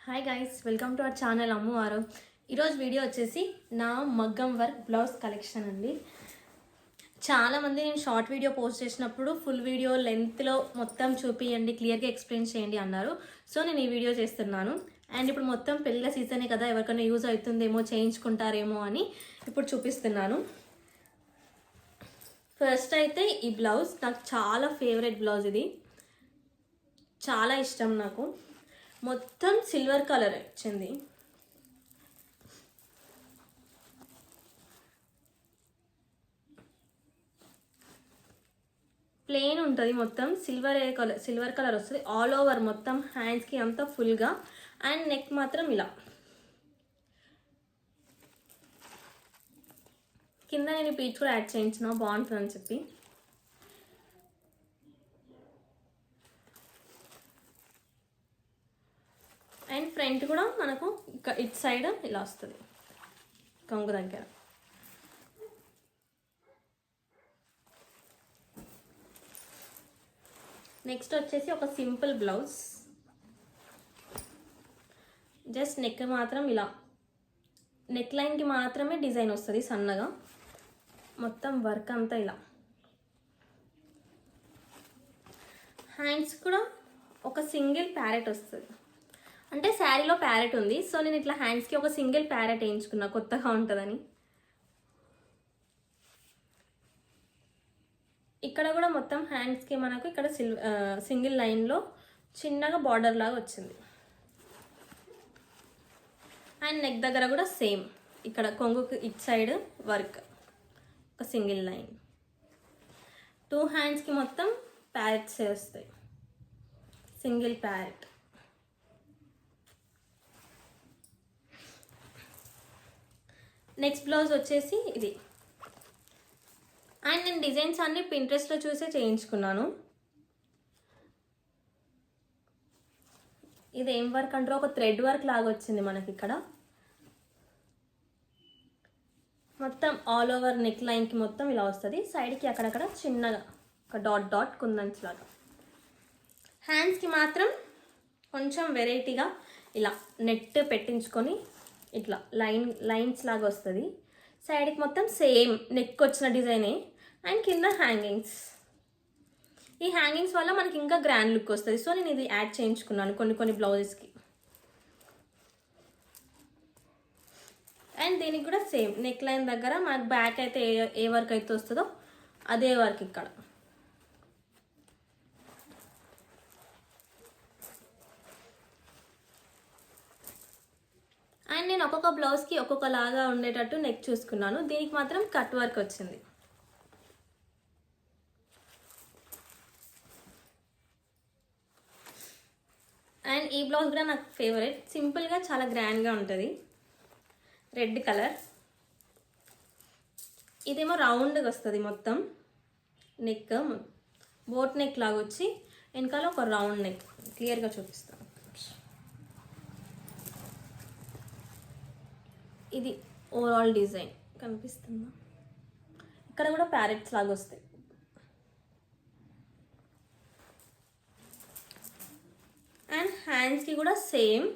Hi guys, welcome to our channel అమ్మువారు. ఈరోజు video వచ్చేసి నా మగ్గం వర్క్ బ్లౌజ్ కలెక్షన్ అండి. చాలామంది నేను షార్ట్ వీడియో పోస్ట్ చేసినప్పుడు ఫుల్ వీడియో లెంత్లో మొత్తం చూపియండి, క్లియర్గా ఎక్స్ప్లెయిన్ చేయండి అన్నారు. సో నేను ఈ వీడియో చేస్తున్నాను. అండ్ ఇప్పుడు మొత్తం పెళ్ళిళ్ళ సీజనే కదా, ఎవరికైనా యూజ్ అవుతుందేమో, చేయించుకుంటారేమో అని ఇప్పుడు చూపిస్తున్నాను. ఫస్ట్ అయితే ఈ బ్లౌజ్ నాకు చాలా ఫేవరెట్ బ్లౌజ్. ఇది చాలా ఇష్టం నాకు. మొత్తం సిల్వర్ కలర్ వచ్చింది. ప్లెయిన్ ఉంటుంది, మొత్తం సిల్వర్ కలర్ వస్తుంది ఆల్ ఓవర్, మొత్తం హ్యాండ్స్కి అంతా ఫుల్గా. అండ్ నెక్ మాత్రం ఇలా కింద నేను పీచ్ కూడా యాడ్ చేయించిన బాగుంటుందని చెప్పి. అండ్ ఫ్రంట్ కూడా మనకు ఇటు సైడ్ ఇలా వస్తుంది కొంగు దగ్గర. నెక్స్ట్ వచ్చేసి ఒక సింపుల్ బ్లౌజ్, జస్ట్ నెక్ మాత్రం ఇలా, నెక్ లైన్కి మాత్రమే డిజైన్ వస్తుంది సన్నగా, మొత్తం వర్క్ అంతా ఇలా. హ్యాండ్స్ కూడా ఒక సింగిల్ ప్యారెట్ వస్తుంది, అంటే శారీలో ప్యారెట్ ఉంది, సో నేను ఇట్లా హ్యాండ్స్కి ఒక సింగిల్ ప్యారెట్ వేయించుకున్నా, కొత్తగా ఉంటుందని. ఇక్కడ కూడా మొత్తం హ్యాండ్స్కి మనకు ఇక్కడ సింగిల్ లైన్లో చిన్నగా బార్డర్ లాగా వచ్చింది. అండ్ నెక్ దగ్గర కూడా సేమ్, ఇక్కడ కొంగుకి ఇట్ సైడ్ వర్క్, ఒక సింగిల్ లైన్. టూ హ్యాండ్స్కి మొత్తం ప్యారెట్సే వస్తాయి, సింగిల్ ప్యారెట్. నెక్స్ట్ బ్లౌజ్ వచ్చేసి ఇది. అండ్ నేను డిజైన్స్ అన్ని పింట్రెస్ట్లో చూసే చేయించుకున్నాను. ఇది ఏం వర్క్ అంటారో, ఒక థ్రెడ్ వర్క్ లాగా వచ్చింది మనకి ఇక్కడ. మొత్తం ఆల్ ఓవర్ నెక్ లైన్కి మొత్తం ఇలా వస్తుంది, సైడ్కి అక్కడక్కడ చిన్నగా ఒక డాట్ డాట్ కుందన్స్ లాగా. హ్యాండ్స్కి మాత్రం కొంచెం వెరైటీగా ఇలా నెట్ పెట్టించుకొని ఇట్లా లైన్స్ లాగా వస్తుంది. సైడ్కి మొత్తం సేమ్ నెక్ వచ్చిన డిజైనే. అండ్ కింద హ్యాంగింగ్స్, ఈ హ్యాంగింగ్స్ వల్ల మనకి ఇంకా గ్రాండ్ లుక్ వస్తుంది. సో నేను ఇది యాడ్ చేయించుకున్నాను కొన్ని బ్లౌజెస్కి. అండ్ దీనికి కూడా సేమ్ నెక్ లైన్ దగ్గర మనకు బ్యాక్ అయితే ఏ వర్క్ అయితే వస్తుందో అదే వర్క్ ఇక్కడ. అండ్ నేను ఒక్కొక్క బ్లౌజ్కి ఒక్కొక్కలాగా ఉండేటట్టు నెక్ చూసుకున్నాను. దీనికి మాత్రం కట్ వర్క్ వచ్చింది. అండ్ ఈ బ్లౌజ్ కూడా నాకు ఫేవరెట్, సింపుల్గా చాలా గ్రాండ్గా ఉంటుంది. రెడ్ కలర్, ఇదేమో రౌండ్గా వస్తుంది మొత్తం నెక్, బోట్ నెక్ లాగా వచ్చి వెనకాల ఒక రౌండ్ నెక్. క్లియర్గా చూపిస్తాను. ఇది ఓవరాల్ డిజైన్ కనిపిస్తుందా? ఇక్కడ కూడా ప్యారెట్స్ లాగా వస్తాయి. అండ్ హ్యాండ్స్కి కూడా సేమ్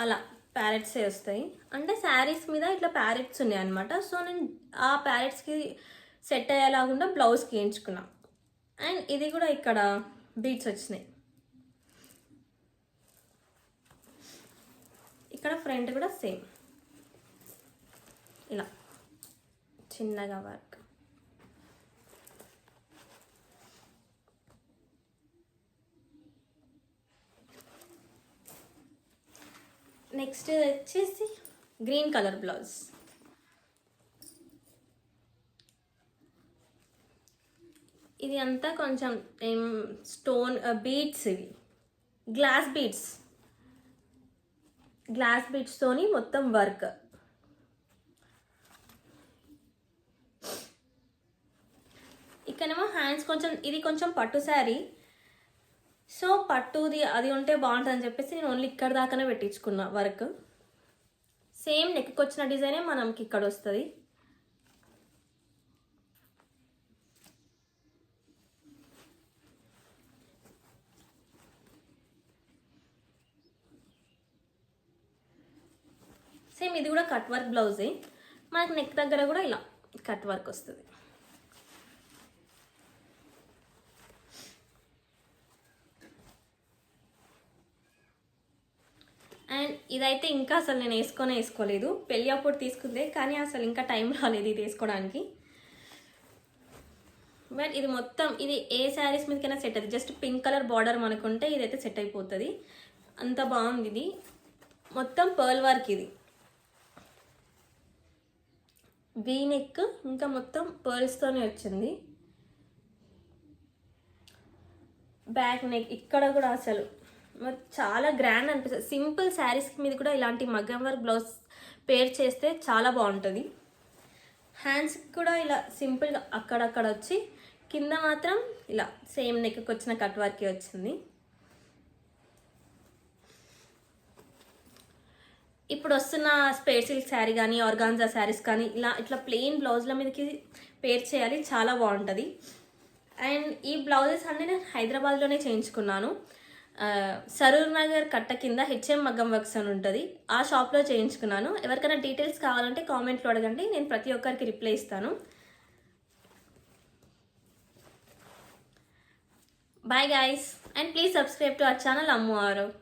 అలా ప్యారెట్సే వస్తాయి. అంటే శారీస్ మీద ఇట్లా ప్యారెట్స్ ఉన్నాయి అనమాట. సో నేను ఆ ప్యారెట్స్కి సెట్ అయ్యేలాగా బ్లౌజ్కి వేయించుకున్నా. అండ్ ఇది కూడా ఇక్కడ బీట్స్ వచ్చినాయి. ఇక్కడ ఫ్రంట్ కూడా సేమ్ ఇలా చిన్నగా వర్క్. నెక్స్ట్ వచ్చేసి గ్రీన్ కలర్ బ్లౌజ్. ఇది అంతా కొంచెం స్టోన్ బీడ్స్, ఇవి గ్లాస్ బీడ్స్తోని మొత్తం వర్క్. ఇక్కడేమో హ్యాండ్స్ కొంచెం, ఇది కొంచెం పట్టు శారీ, సో పట్టుది అది ఉంటే బాగుంటుందని చెప్పేసి నేను ఓన్లీ ఇక్కడ దాకానే పెట్టించుకున్నా వర్క్. సేమ్ నెక్కి వచ్చిన డిజైనే మనకి ఇక్కడ వస్తుంది. సేమ్ ఇది కూడా కట్ వర్క్ బ్లౌజే, మనకి నెక్ దగ్గర కూడా ఇలా కట్ వర్క్ వస్తుంది. అండ్ ఇదైతే ఇంకా అసలు నేను వేసుకోలేదు, పెళ్ళి అప్పుడు తీసుకుందే, కానీ అసలు ఇంకా టైం రాలేదు ఇది వేసుకోవడానికి. బట్ ఇది మొత్తం ఇది ఏ శారీస్ మీదకైనా సెట్ అవుతుంది. జస్ట్ పింక్ కలర్ బార్డర్ మనకుంటే ఇదైతే సెట్ అయిపోతుంది, అంత బాగుంది. ఇది మొత్తం పర్ల్ వర్క్, ఇది వీ నెక్, ఇంకా మొత్తం పర్ల్స్తోనే వచ్చింది. బ్యాక్ నెక్ ఇక్కడ కూడా అసలు చాలా గ్రాండ్ అనిపిస్తుంది. సింపుల్ శారీస్ మీద కూడా ఇలాంటి మగ్గం వర్క్ బ్లౌజ్ పేర్ చేస్తే చాలా బాగుంటుంది. హ్యాండ్స్ కూడా ఇలా సింపుల్గా అక్కడక్కడ వచ్చి, కింద మాత్రం ఇలా సేమ్ నెక్కి వచ్చిన కట్ వర్కే వచ్చింది. ఇప్పుడు వస్తున్న స్పేర్ సిల్క్ శారీ కానీ ఆర్గాన్జా శారీస్ కానీ ఇట్లా ప్లెయిన్ బ్లౌజ్ల మీదకి పేర్ చేయాలి, చాలా బాగుంటుంది. అండ్ ఈ బ్లౌజెస్ అన్నీ నేను హైదరాబాద్లోనే చేయించుకున్నాను. సరూర్ నగర్ కట్ట కింద హెచ్ఎం మగ్గం వర్క్స్ అని ఉంటుంది, ఆ షాప్లో చేయించుకున్నాను. ఎవరికైనా డీటెయిల్స్ కావాలంటే కామెంట్లో అడగండి, నేను ప్రతి ఒక్కరికి రిప్లై ఇస్తాను. Bye guys, and please subscribe to our channel Ammu Aarav.